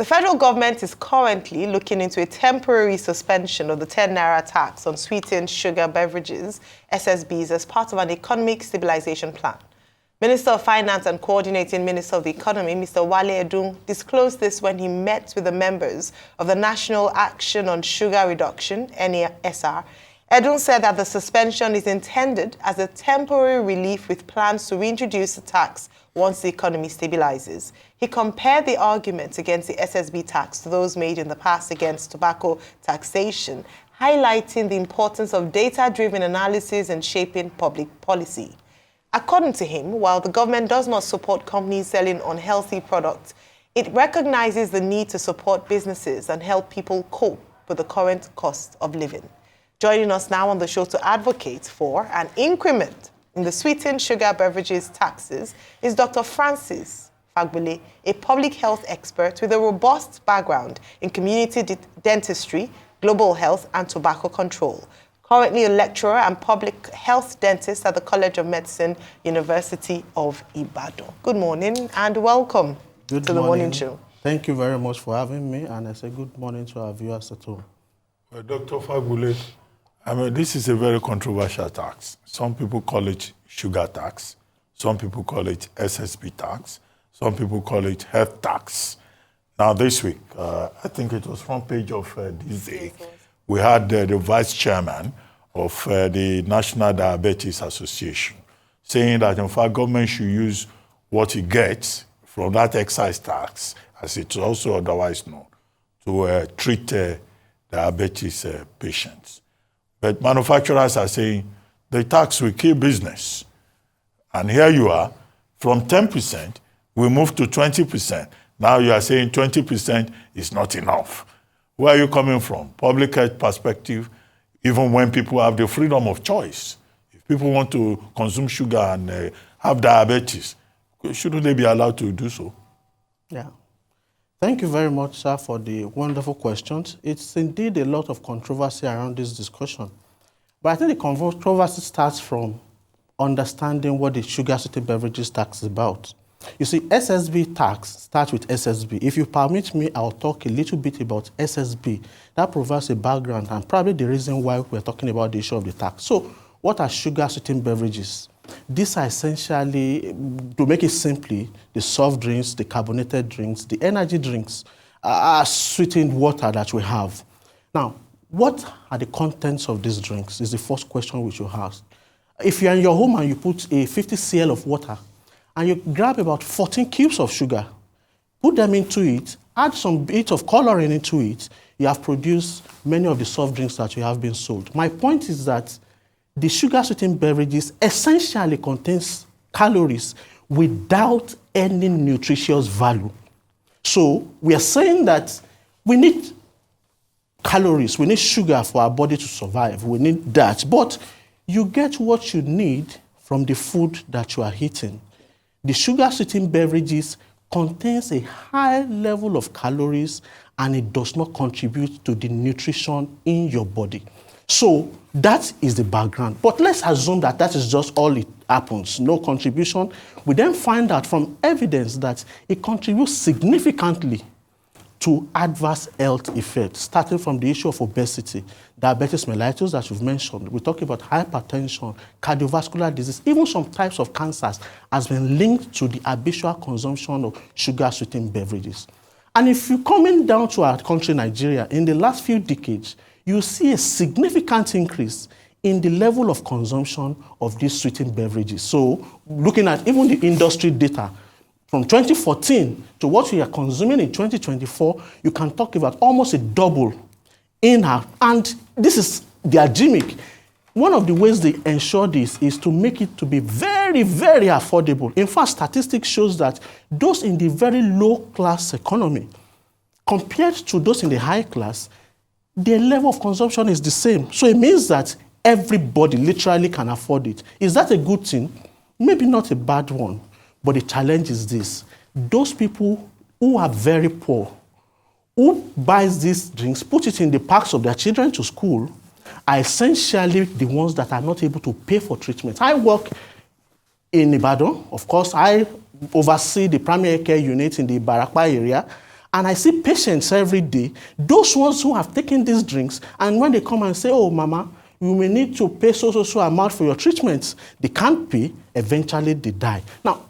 The federal government is currently looking into a temporary suspension of the 10 naira tax on sweetened sugar beverages, SSBs, as part of an economic stabilization plan. Minister of Finance and Coordinating Minister of the Economy, Mr. Wale Edun, disclosed this when he met with the members of the National Action on Sugar Reduction, NASR. Edun said that the suspension is intended as a temporary relief with plans to reintroduce the tax once the economy stabilizes. He compared the arguments against the SSB tax to those made in the past against tobacco taxation, highlighting the importance of data-driven analysis and shaping public policy. According to him, while the government does not support companies selling unhealthy products, it recognizes the need to support businesses and help people cope with the current cost of living. Joining us now on the show to advocate for an increment in the sweetened sugar beverages taxes is Dr. Francis Fagbule, a public health expert with a robust background in community dentistry, global health, and tobacco control. Currently a lecturer and public health dentist at the College of Medicine, University of Ibadan. Good morning and welcome to the morning show. Thank you very much for having me, and I say good morning to our viewers at home. Well, Dr. Fagbule, this is a very controversial tax. Some people call it sugar tax. Some people call it SSB tax. Some people call it health tax. Now this week, I think it was front page of this day, we had the vice chairman of the National Diabetes Association saying that, in fact, government should use what it gets from that excise tax, as it's also otherwise known, to treat diabetes patients. But manufacturers are saying the tax will kill business. And here you are, from 10%, we moved to 20%. Now you are saying 20% is not enough. Where are you coming from? Public health perspective, even when people have the freedom of choice. If people want to consume sugar and have diabetes, shouldn't they be allowed to do so? Yeah. Thank you very much, sir, for the wonderful questions. It's indeed a lot of controversy around this discussion. But I think the controversy starts from understanding what the sugar-sweetened beverages tax is about. You see, SSB tax starts with SSB. If you permit me, I'll talk a little bit about SSB. That provides a background and probably the reason why we're talking about the issue of the tax. So, what are sugar-sweetened beverages? These are essentially, to make it simply, the soft drinks, the carbonated drinks, the energy drinks, sweetened water that we have. Now, what are the contents of these drinks is the first question we should ask. If you're in your home and you put a 50 cl of water and you grab about 14 cubes of sugar, put them into it, add some bit of coloring into it, you have produced many of the soft drinks that you have been sold. My point is that the sugar-sweetened beverages essentially contains calories without any nutritious value. So we are saying that we need calories, we need sugar for our body to survive, we need that. But you get what you need from the food that you are eating. The sugar-sweetened beverages contains a high level of calories and it does not contribute to the nutrition in your body. So that is the background. But let's assume that that is just all it happens, no contribution. We then find out from evidence that it contributes significantly to adverse health effects, starting from the issue of obesity, diabetes mellitus that you've mentioned. We talk about hypertension, cardiovascular disease, even some types of cancers has been linked to the habitual consumption of sugar-sweetened beverages. And if you're coming down to our country, Nigeria, in the last few decades, you see a significant increase in the level of consumption of these sweetened beverages. So looking at even the industry data, from 2014 to what we are consuming in 2024, you can talk about almost a double in our, and this is their gimmick. One of the ways they ensure this is to make it to be very, very affordable. In fact, statistics shows that those in the very low class economy, compared to those in the high class, their level of consumption is the same. So it means that everybody literally can afford it. Is that a good thing? Maybe not a bad one. But the challenge is this. Those people who are very poor, who buys these drinks, put it in the packs of their children to school, are essentially the ones that are not able to pay for treatment. I work in Ibadan. Of course, I oversee the primary care unit in the Barakpa area. And I see patients every day, those ones who have taken these drinks, and when they come and say, oh, mama, you may need to pay so amount for your treatments, they can't pay, eventually they die. Now,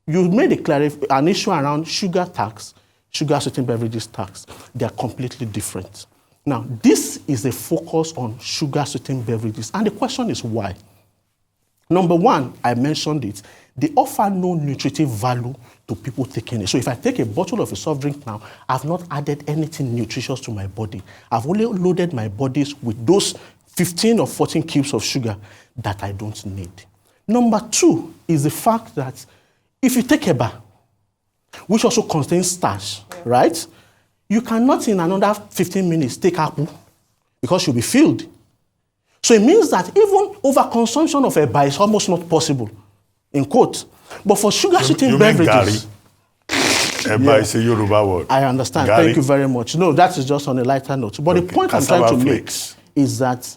you made an issue around sugar tax, sugar-sweetened beverages tax. They are completely different. Now, this is a focus on sugar-sweetened beverages, and the question is why? Number one, I mentioned it, they offer no nutritive value to people taking it. So if I take a bottle of a soft drink now, I've not added anything nutritious to my body. I've only loaded my bodies with those 15 or 14 cubes of sugar that I don't need. Number two is the fact that if you take eba, which also contains starch, right? You cannot in another 15 minutes take apple because you'll be filled. So it means that even overconsumption of eba is almost not possible, in quote. But for sugar-sweetened beverages... Eba is a Yoruba word. I understand. Gari. Thank you very much. No, that is just on a lighter note. But the point I'm trying to make is that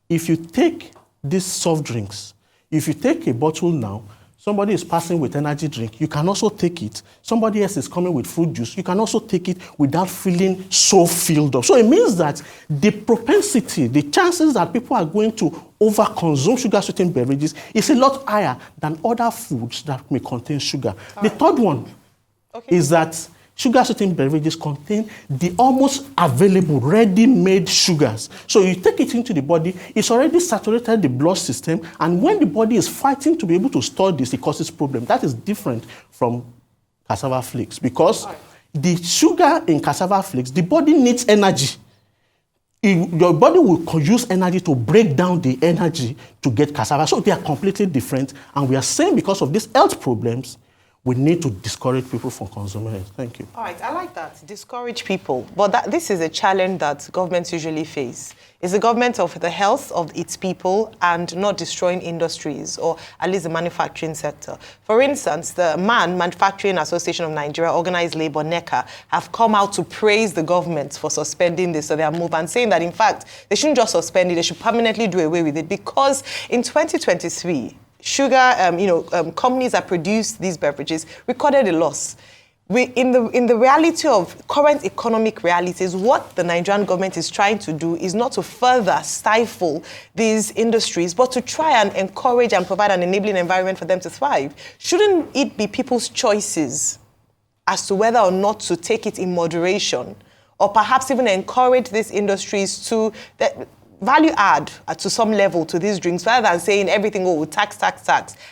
if you take these soft drinks, if you take a bottle now, somebody is passing with energy drink, you can also take it. Somebody else is coming with fruit juice, you can also take it without feeling so filled up. So it means that the propensity, the chances that people are going to overconsume sugar-sweetened beverages is a lot higher than other foods that may contain sugar. The third one is that sugar-sweetened beverages contain the almost available, ready-made sugars. So you take it into the body, it's already saturated the blood system, and when the body is fighting to be able to store this, it causes problem. That is different from cassava flakes, because the sugar in cassava flakes, the body needs energy. Your body will use energy to break down the energy to get cassava. So they are completely different, and we are saying because of these health problems, we need to discourage people from consuming it. Thank you. All right, I like that. Discourage people. But this is a challenge that governments usually face. It's the government of the health of its people and not destroying industries, or at least the manufacturing sector. For instance, the Manufacturing Association of Nigeria, Organized Labour, NECA, have come out to praise the government for suspending this, so their move, and saying that, in fact, they shouldn't just suspend it, they should permanently do away with it, because in 2023, sugar, companies that produce these beverages recorded a loss. In the reality of current economic realities, what the Nigerian government is trying to do is not to further stifle these industries, but to try and encourage and provide an enabling environment for them to thrive. Shouldn't it be people's choices as to whether or not to take it in moderation, or perhaps even encourage these industries to value add to some level to these drinks, rather than saying everything will tax,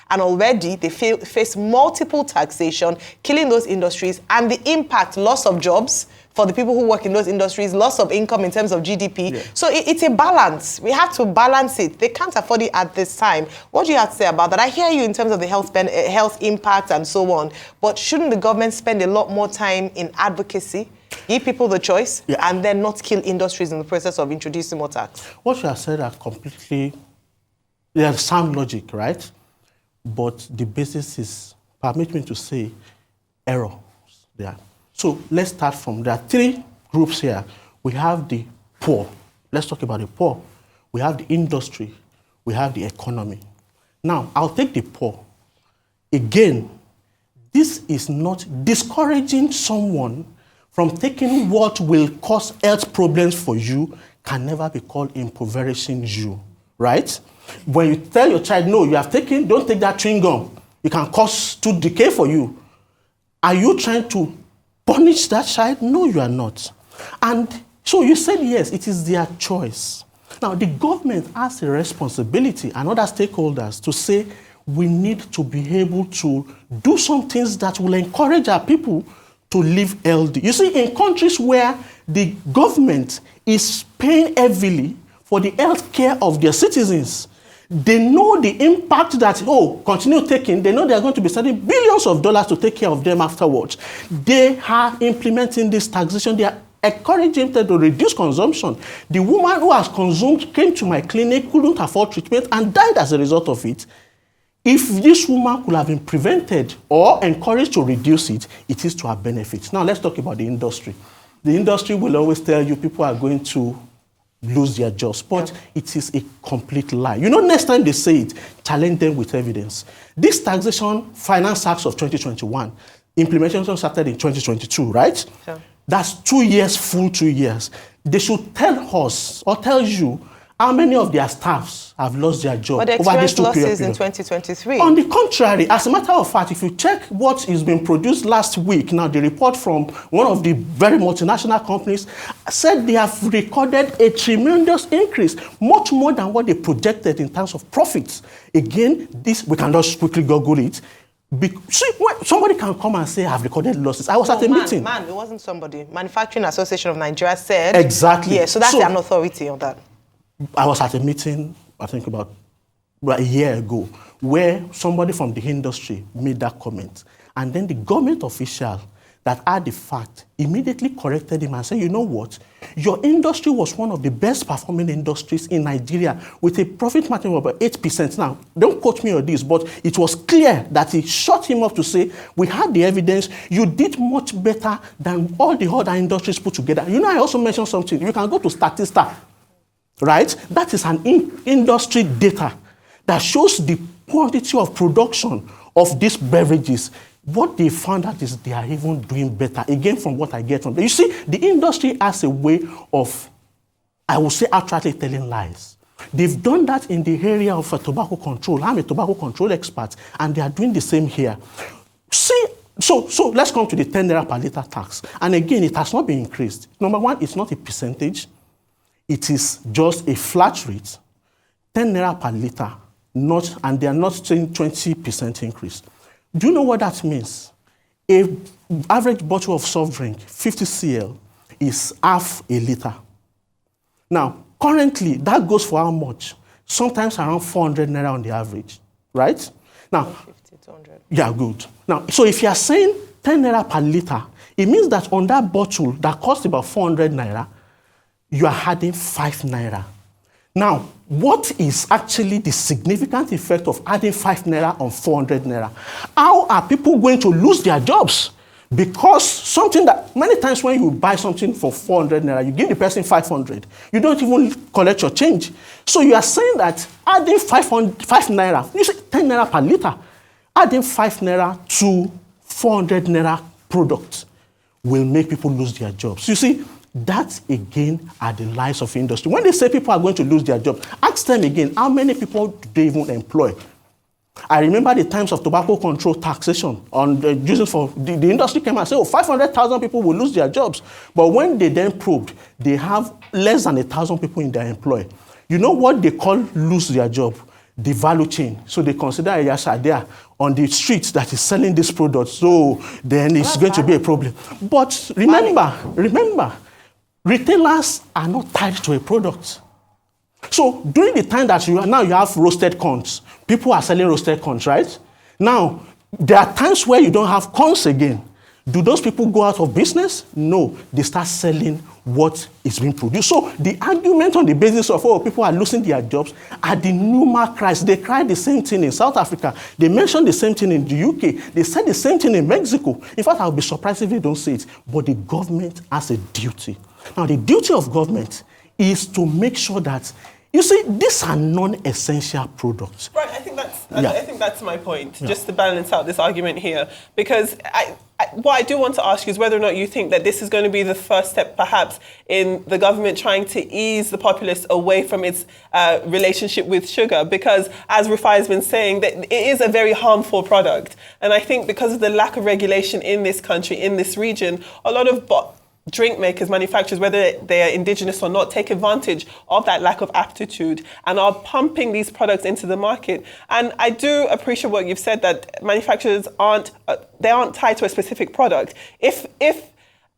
and already they face multiple taxation, killing those industries, and the impact, loss of jobs for the people who work in those industries, loss of income in terms of GDP. Yeah. So it's a balance. We have to balance it. They can't afford it at this time. What do you have to say about that? I hear you in terms of the health impact and so on, but shouldn't the government spend a lot more time in advocacy, give people the choice, and then not kill industries in the process of introducing more tax? What you have said are completely, they are sound logic, right? But the basis is, permit me to say, errors there. So let's start from, there are three groups here. We have the poor. Let's talk about the poor. We have the industry. We have the economy. Now, I'll take the poor. Again, this is not discouraging someone from taking what will cause health problems for you, can never be called impoverishing you, right? When you tell your child, no, you have taken, don't take that chewing gum, it can cause tooth decay for you. Are you trying to punish that child? No, you are not. And so you said, yes, it is their choice. Now, the government has a responsibility, and other stakeholders, to say we need to be able to do some things that will encourage our people to live healthy. You see, in countries where the government is paying heavily for the health care of their citizens, they know the impact that, continue taking, they know they are going to be spending billions of dollars to take care of them afterwards. They are implementing this taxation. They are encouraging them to reduce consumption. The woman who has consumed came to my clinic, couldn't afford treatment, and died as a result of it. If this woman could have been prevented or encouraged to reduce it, it is to her benefit. Now, let's talk about the industry. The industry will always tell you people are going to lose their jobs, but it is a complete lie. You know, next time they say it, challenge them with evidence. This taxation, Finance Act of 2021, Implementation started in 2022, right? Sure. That's 2 years, full 2 years. They should tell us or tell you how many of their staffs have lost their job But they over these experienced 2 losses in periods. 2023. On the contrary, as a matter of fact, if you check what is being produced last week, now the report from one of the very multinational companies said they have recorded a tremendous increase, much more than what they projected in terms of profits. Again, this we can just quickly Google it. See, somebody can come and say, I've recorded losses. I was at a meeting. It wasn't somebody. Manufacturing Association of Nigeria said. Exactly. Yeah, so that's an authority on that. I was at a meeting, I think about a year ago, where somebody from the industry made that comment. And then the government official that had the fact immediately corrected him and said, you know what? Your industry was one of the best performing industries in Nigeria with a profit margin of about 8%. Now, don't quote me on this, but it was clear that he shut him up to say, we had the evidence, you did much better than all the other industries put together. You know, I also mentioned something. You can go to Statista, right? That is an industry data that shows the quantity of production of these beverages. What they found out is they are even doing better. Again, from what I get from them. You see, the industry has a way of, I would say, outrightly telling lies. They've done that in the area of tobacco control. I'm a tobacco control expert, and they are doing the same here. See, so let's come to the 10 naira per liter tax. And again, it has not been increased. Number one, it's not a percentage. It is just a flat rate. 10 naira per liter, and they are not saying 20% increase. Do you know what that means? An average bottle of soft drink, 50 cl, is half a liter. Now, currently, that goes for how much? Sometimes around 400 naira on the average, right? Now, 150, 200. Yeah, good. Now, so if you are saying 10 naira per liter, it means that on that bottle that costs about 400 naira, you are adding 5 naira. Now, what is actually the significant effect of adding 5 naira on 400 naira? How are people going to lose their jobs? Because something that, many times when you buy something for 400 naira, you give the person 500. You don't even collect your change. So you are saying that adding 5 naira, you say 10 naira per liter, adding 5 naira to 400 naira product will make people lose their jobs. You see, that again are the lies of industry. When they say people are going to lose their job, ask them again, how many people do they even employ? I remember the times of tobacco control taxation on the using for the industry came and said, 500,000 people will lose their jobs. But when they then probed, they have less than 1,000 people in their employ. You know what they call lose their job? The value chain. So they consider a yasha there on the streets that is selling this product. So then it's going to be a problem. But remember, retailers are not tied to a product. So during the time that you have roasted corns, people are selling roasted corns, right? Now, there are times where you don't have corns again. Do those people go out of business? No, they start selling what is being produced. So the argument on the basis of, people are losing their jobs are the normal cries. They cried the same thing in South Africa. They mentioned the same thing in the UK. They said the same thing in Mexico. In fact, I'll be surprised if they don't say it. But the government has a duty. Now, the duty of government is to make sure that, you see, these are non-essential products. Right, I think that's my point, just to balance out this argument here. Because what I do want to ask you is whether or not you think that this is going to be the first step, perhaps, in the government trying to ease the populace away from its relationship with sugar. Because, as Rufai has been saying, that it is a very harmful product. And I think because of the lack of regulation in this country, in this region, a lot of drink makers, manufacturers, whether they are indigenous or not, take advantage of that lack of aptitude and are pumping these products into the market. And I do appreciate what you've said, that manufacturers aren't tied to a specific product.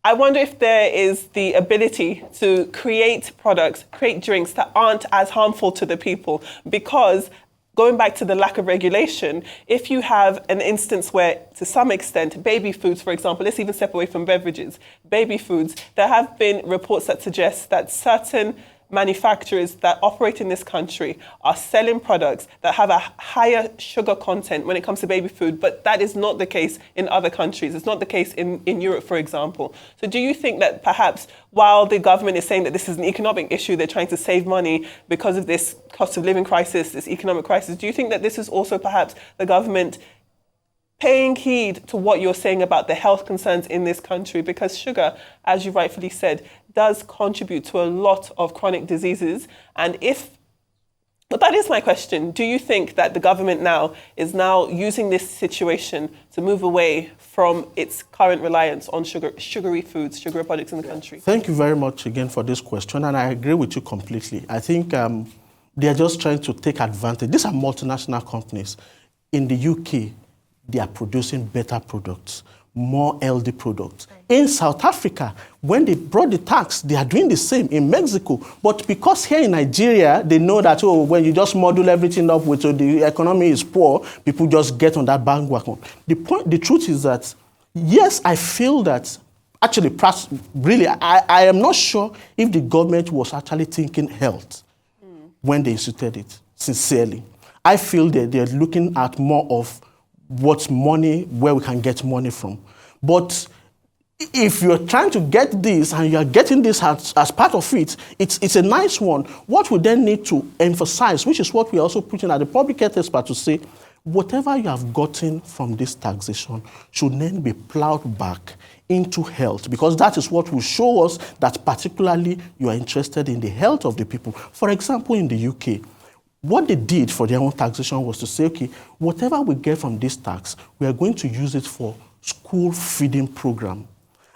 I wonder if there is the ability to create products, create drinks that aren't as harmful to the people, because going back to the lack of regulation, if you have an instance where, to some extent, baby foods, for example, let's even step away from beverages, baby foods, there have been reports that suggest that certain manufacturers that operate in this country are selling products that have a higher sugar content when it comes to baby food, but that is not the case in other countries. It's not the case in Europe, for example. So do you think that perhaps while the government is saying that this is an economic issue, they're trying to save money because of this cost of living crisis, this economic crisis, do you think that this is also perhaps the government paying heed to what you're saying about the health concerns in this country, because sugar, as you rightfully said, does contribute to a lot of chronic diseases. But that is my question. Do you think that the government now is using this situation to move away from its current reliance on sugary foods, sugary products in the country? Thank you very much again for this question, and I agree with you completely. I think they are just trying to take advantage. These are multinational companies. In the UK, they are producing better products, more healthy products. In South Africa, when they brought the tax, they are doing the same. In Mexico, but because here in Nigeria, they know that, when you just model everything up with the economy is poor, people just get on that bandwagon. The truth is that, yes, I feel that, actually, really, I am not sure if the government was actually thinking health when they instituted it, sincerely. I feel that they're looking at more of what's money, where we can get money from. But if you're trying to get this and you're getting this as part of it, it's a nice one. What we then need to emphasize, which is what we're also putting at the public health expert to say, whatever you have gotten from this taxation should then be plowed back into health, because that is what will show us that particularly you are interested in the health of the people. For example, in the UK, what they did for their own taxation was to say, okay, whatever we get from this tax, we are going to use it for school feeding program.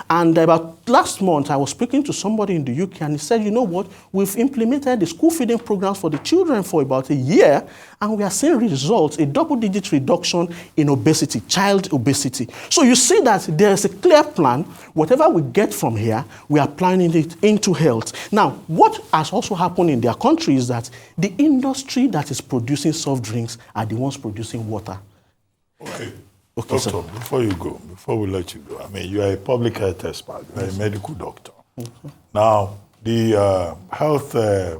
And about last month, I was speaking to somebody in the UK, and he said, you know what, we've implemented the school feeding programs for the children for about a year, and we are seeing results, a double-digit reduction in obesity, child obesity. So you see that there's a clear plan. Whatever we get from here, we are planning it into health. Now, what has also happened in their country is that the industry that is producing soft drinks are the ones producing water. Okay. Okay, Doctor, before we let you go, I mean, you are a public health expert, you are a medical doctor. Mm-hmm. Now, the health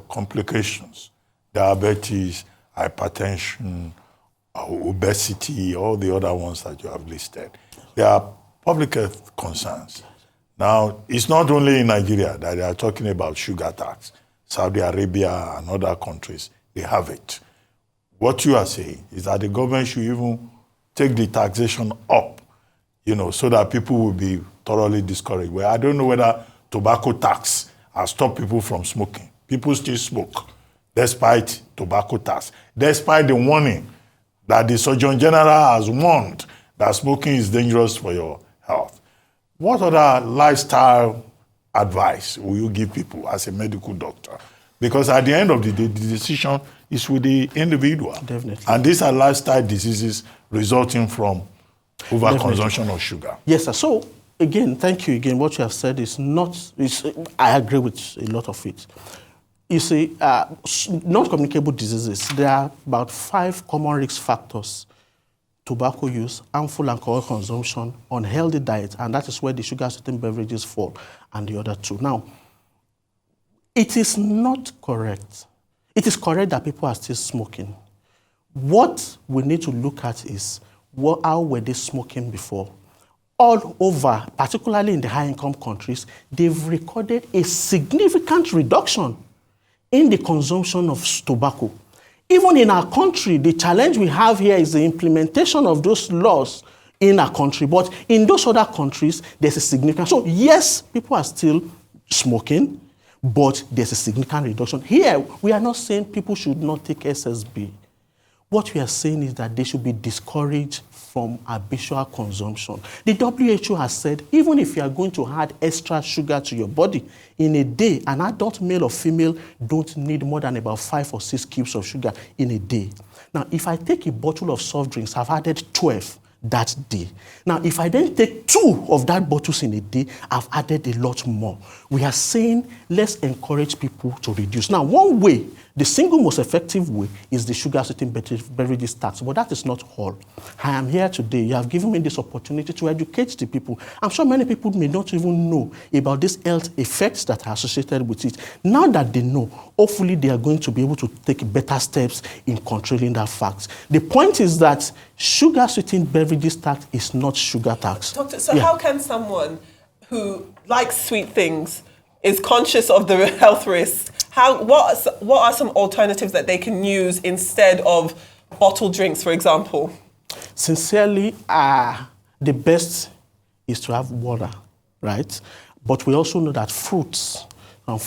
complications, diabetes, hypertension, obesity, all the other ones that you have listed, they are public health concerns. Now, it's not only in Nigeria that they are talking about sugar tax. Saudi Arabia and other countries, they have it. What you are saying is that the government should even take the taxation up, so that people will be thoroughly discouraged. Well, I don't know whether tobacco tax has stopped people from smoking. People still smoke, despite tobacco tax, despite the warning that the Surgeon General has warned that smoking is dangerous for your health. What other lifestyle advice will you give people as a medical doctor? Because at the end of the day, the decision is with the individual. Definitely. And these are lifestyle diseases resulting from overconsumption of sugar. Yes, sir. So, again, thank you again. What you have said is I agree with a lot of it. You see, non-communicable diseases, there are about 5 common risk factors: tobacco use, harmful alcohol consumption, unhealthy diet, and that is where the sugar-sweetened beverages fall, and the other 2. Now, it is not correct. It is correct that people are still smoking. What we need to look at is how were they smoking before? All over, particularly in the high-income countries, they've recorded a significant reduction in the consumption of tobacco. Even in our country, the challenge we have here is the implementation of those laws in our country. But in those other countries, there's a significant... So yes, people are still smoking, but there's a significant reduction. Here, we are not saying people should not take SSB. What we are saying is that they should be discouraged from habitual consumption. The WHO has said, even if you are going to add extra sugar to your body, in a day, an adult male or female don't need more than about 5 or 6 cubes of sugar in a day. Now, if I take a bottle of soft drinks, I've added 12 that day. Now, if I then take 2 of that bottles in a day, I've added a lot more. We are saying, let's encourage people to reduce. Now, one way, the single most effective way, is the sugar-sweetened beverages tax, but that is not all. I am here today. You have given me this opportunity to educate the people. I'm sure many people may not even know about these health effects that are associated with it. Now that they know, hopefully they are going to be able to take better steps in controlling that fact. The point is that sugar-sweetened beverages tax is not sugar tax. Doctor, so how can someone who likes sweet things, is conscious of the health risks, what are some alternatives that they can use instead of bottled drinks, for example? Sincerely, the best is to have water, right? But we also know that fruits are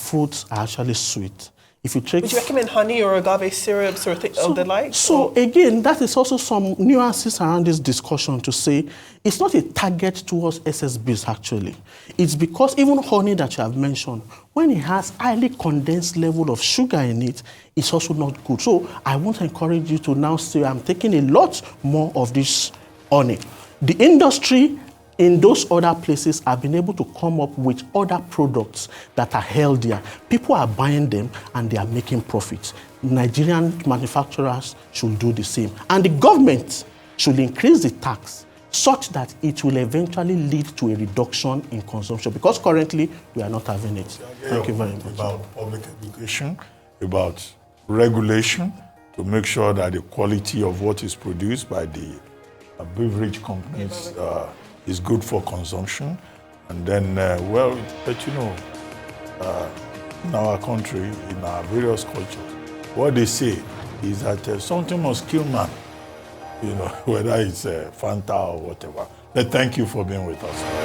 actually sweet. If you take, would you recommend honey or agave syrups or the like? So again, that is also some nuances around this discussion to say it's not a target towards SSBs actually. It's because even honey that you have mentioned, when it has highly condensed level of sugar in it, it's also not good. So I want to encourage you to now say I'm taking a lot more of this honey. The industry in those other places have been able to come up with other products that are healthier. People are buying them and they are making profits. Nigerian manufacturers should do the same. And the government should increase the tax such that it will eventually lead to a reduction in consumption, because currently we are not having it. Thank you very much. About public education, about regulation to make sure that the quality of what is produced by the beverage companies is good for consumption. And then, but you know, in our country, in our various cultures, what they say is that something must kill man, you know, whether it's Fanta or whatever. But thank you for being with us.